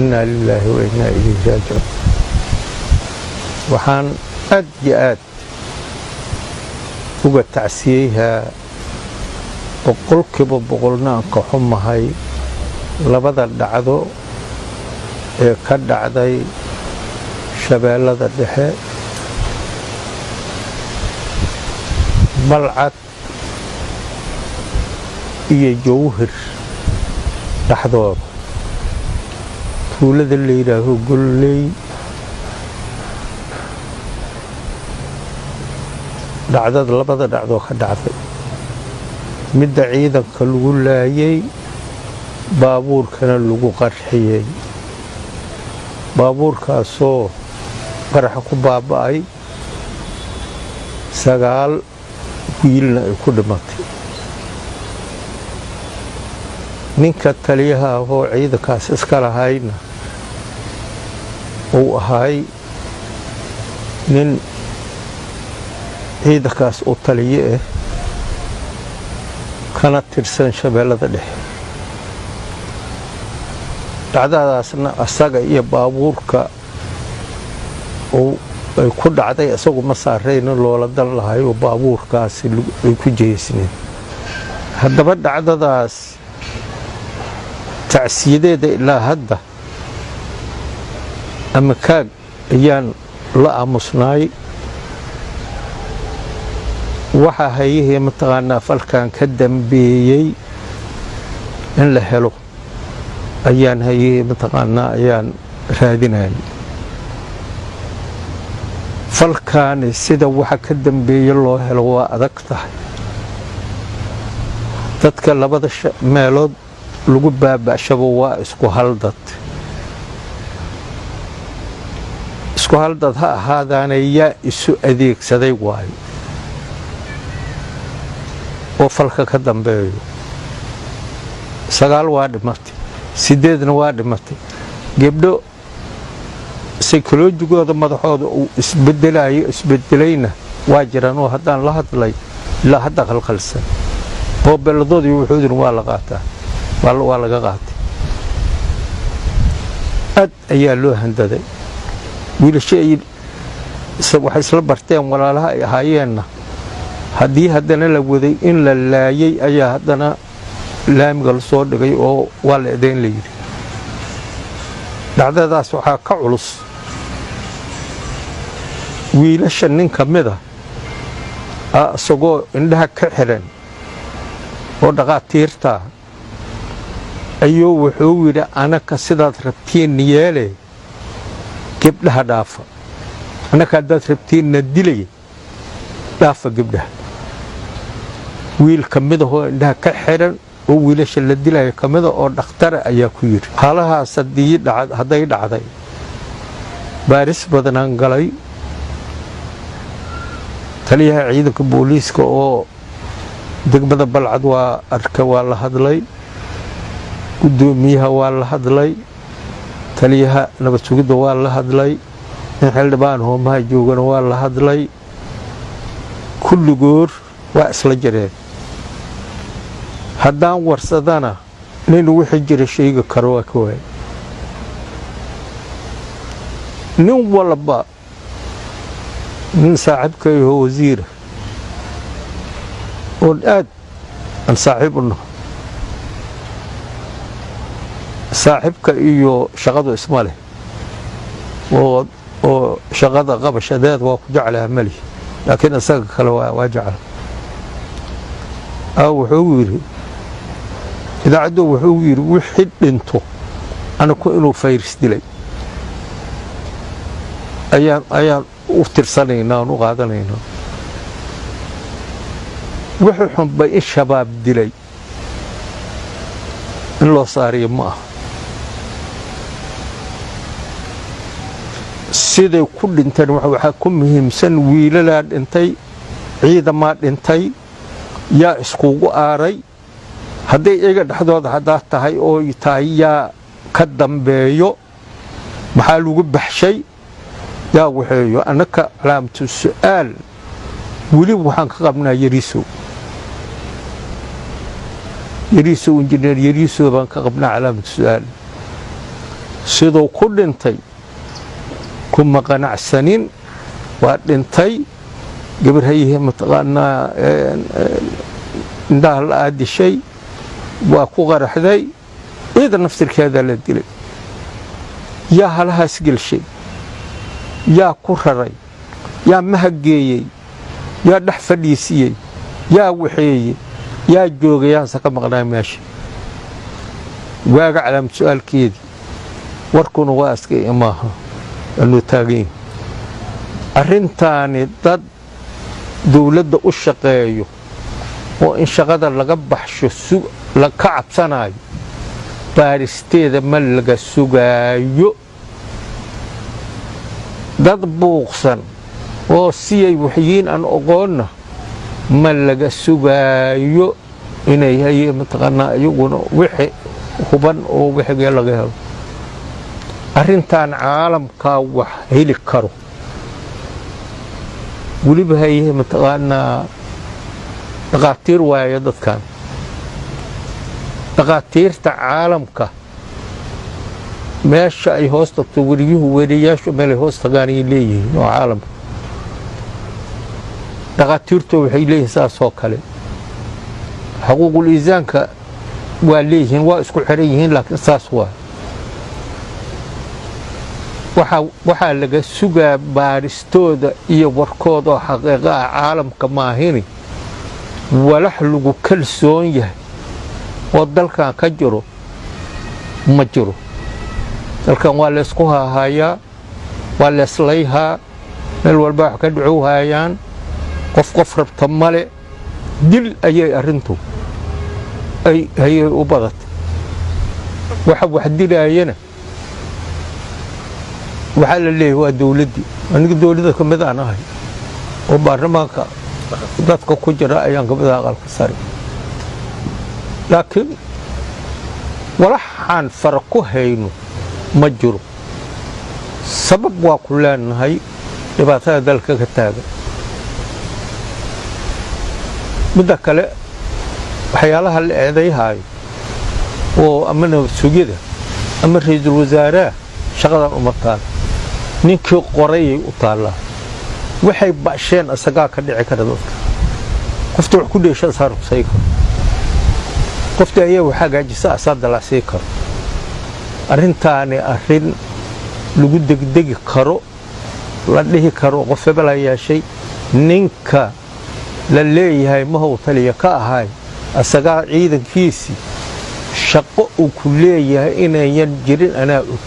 inaa lilaahi wa innaa ilayhi raajicuun. waxaan aad iyo aad uga tacsiyeyhaa boqolkiiba boqolna aan ka xumahay labada dhacdo ee ka dhacday shabeellada dhexe, balcad iyo jawhir dhexdooda, tuulada la yidhaaho golley. labada dhacdoo ka dhacday, midda ciidanka lagu laayay, baabuurkana lagu qarxiyey. baabuurkaasoo qaraxa ku baaba'ay, 9 wiilna ay ku dhimatay. ninka taliyaha ahoo ciidankaas iska lahayna uu ahay nin ciidankaas u taliye ah kana tirsan shabeellada dhexe. dhacdadaasna asaga iyo baabuurka ay ku dhacday, isagu ma saarayna loola dan lahay oo baabuurkaasi ay ku jeesneen. haddaba dhacdadaas tacsiyadeeda ilaa hadda ama kaag ayaan la aamusnaay. waxaa hayihii mataqaanaa falkan ka dambeeyey in la helo ayaan hayihii mataqaanaa ayaan raadinayay. falkaani sida waxa ka dambeeye loo helo waa adag tahay. dadka labada meelood lagu baaba'shaba waa isku haldad. isku haldad ha ahaadaana yaa isu adeegsaday waayo oo falka ka dambeeyo. 9 waa dhimatay, 8na waa dhimatay. gebdho saykolojigooda madaxooda uu isbedelayna waa jiraan oo haddaan la hadlay ilaa hadda qalqalsan. moobeeladoodii wuxuudina waa la qaataa, waa laga qaatay. aad ayaa loo handaday. wiilasho waxay isla barteen walaalaha ay ahaayeenna haddii haddana la waday in la laayay ayaa haddana laamiga la soo dhigay oo waa la edayn la yidhi. dhacdadaas waxaa ka culus wiilasha nin ka mida isagoo indhaha ka xiran oo dhaqaatiirta ayuu wuxuu yidhi anaka sidaad rabtiinna yeele gebdhaha dhaafa. annaka haddaad rabtiinna dilay dhaafa gebdhaha. wiil ka midahoo indhaha ka xiran oo wiilasha la dilaya ka mida oo dhakhtara ayaa ku yidhi. haalahaas hadday dhacday baaris badanaan galay. taliyaha ciidanka booliiska oo degmada balcad waa arka, waa la hadlay. gudoomiyaha waa la hadlay. taliyaha nabad sugidda waa la hadlay. in xildhibaan hoomaha joogana waa la hadlay. kulligood waa isla jireen. haddaan warsadana nin wixii jira sheegi karo waa ka waay. nin walba nin saaxiibkayahoo wasiira oon aad aan saaxiib u naho. saaxiibka iyo shaqadu isma leh oo shaqada qabashadeed waa ku jeclaha mali, laakiin isaga kale waa jecla. wuxuu yidhi idaacaddu wuxuu yidhi wixii dhinto anaku inuu fayris dilay ayaan u tirsanaynaa, aan u qaadanaynaa. wixii xunba in shabaab dilay in loo saariyo ma aha. siday ku dhinteen waxaa ku muhiimsan wiilalaa dhintay, ciidamaa dhintay, yaa iskugu aaray. hadday iyaga dhexdooda haddaad tahay oo tahay yaa ka dambeeyo, maxaa lagu baxshay, yaa waxeeyo. annaka calaamatu su'aal weliba waxaan ka qabnaa yariisow injineer yariisow baan ka qabnaa calaamatu su'aal. siduu ku dhintay kuma qanacsanin waa dhintay gabar hayihii mataqaanaa indhaha la aadishay waa ku qaraxday ciidan naftirkeeda la dilay yaa halahaas gelshay yaa ku raray yaa mahageeyey yaa dhex fadhiisiyey yaa waxeeyey yaa joogay yaanse ka maqnaa meesha waaga calaamad su-aalkeedii warkuna waa iska imaaha anuu taagayn arrintaani dad dawladda u shaqeeyo oo in shaqada laga baxsho ka cabsanayo baaristeeda ma laga sugaayo dad buuqsan oo siyay waxyiin aan oqoonna ma laga sugaayo inay haye mataqaanaa iyaguna wixii huban oo wixigee laga helo arrintan caalamkaa wax heli karo weliba haye mataqaanaa dhaqaatiir waayo dadkan dhaqaatiirta caalamka meesha ay hoos tagto weriyaashu meelay hoos tagaan ay leeyihiin oo caalamka dhaqaatiirtu waxay leeyihiin saasoo kale xuquuqul insaanka waa leeyihiin waa isku xiran yihiin laakiin saas waa waxaa laga sugaa baaristooda iyo warkooda oo xaqiiqa ah caalamka maahini walax lagu kalsoon yahay oo dalkan ka jiro ma jiro dalkan waa laysku haahayaa waa leeslayhaa meel walba wax ka dhucow haayaan qof rabta male dil ayay arrintu ayay u badatay waxa wax dilaayana waxaa la leeyahay waa dawladdii aniga dawladda ka mid aan ahay oo baarlamaanka dadka ku jira ayaan ka mid ah aqalka sare laakiin walaxaan fara ku hayno ma jiro sabab waa ku leenahay dhibaatada dalka ka taagan midda kale waxyaalaha la eedayhaayo oo ama nabad sugida ama ra'iisul wasaaraha shaqadan uma taal ninkii qorayay u taallaa waxay basheen asagaa ka dhici kara dadka qofta wax ku dheesha asaa ruqsay karo qofta ayaa wax hagaajisa asaa dalacsii karo arrintaani arrin lagu degdegi karo la dhihi karo qof hebel yeeshay ninka la leeyahay mahow taliya ka ahay asagaa ciidankiisii shaqo uu ku leeyahay inayan jirin anaa og